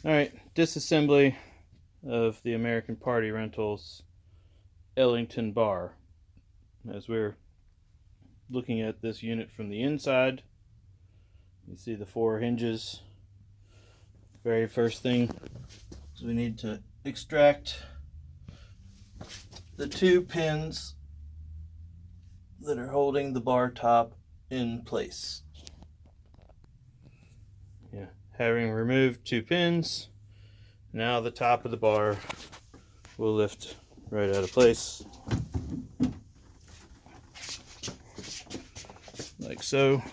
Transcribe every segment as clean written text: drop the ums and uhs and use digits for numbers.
Alright, disassembly of the American Party Rentals Ellington Bar. As we're looking at this unit from the inside, you see the 4 hinges. Very first thing is we need to extract the 2 pins that are holding the bar top in place. Having removed 2 pins, now the top of the bar will lift right out of place, like so.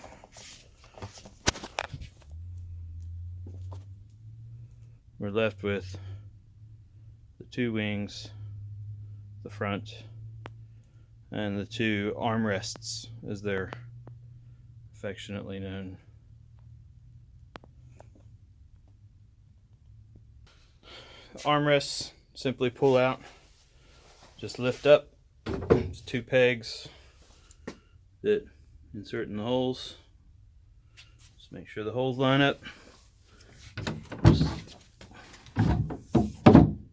We're left with the 2 wings, the front, and the 2 armrests, as they're affectionately known. Armrests simply pull out, just lift up. There's 2 pegs that insert in the holes. Just make sure the holes line up. Just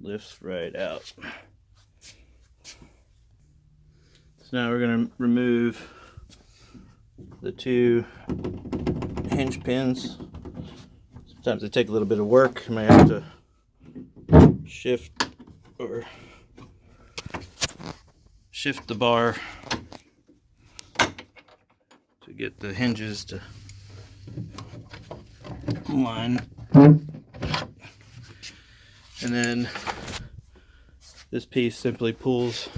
lifts right out. So now we're going to remove the 2 hinge pins. Sometimes they take a little bit of work. You may have to shift the bar to get the hinges to line. And then this piece simply pulls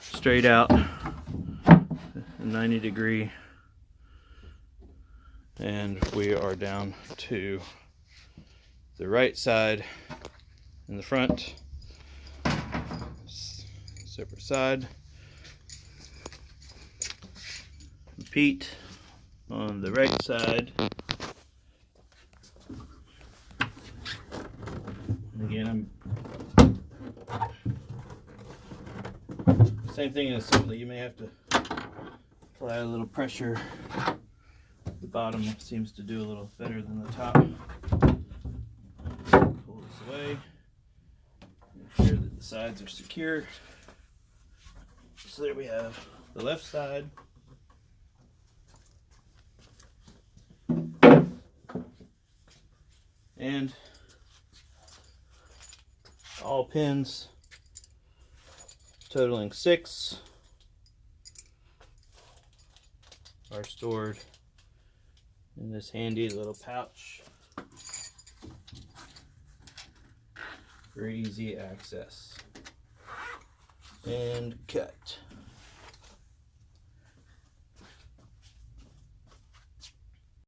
straight out a 90-degree, and we are down to the right side in the front, separate side. Repeat on the right side. Again, same thing in assembly. You may have to apply a little pressure. The bottom seems to do a little better than the top. Pull this away. Make sure that the sides are secure. So there we have the left side. And all pins, totaling 6, are stored in this handy little pouch for easy access. And cut.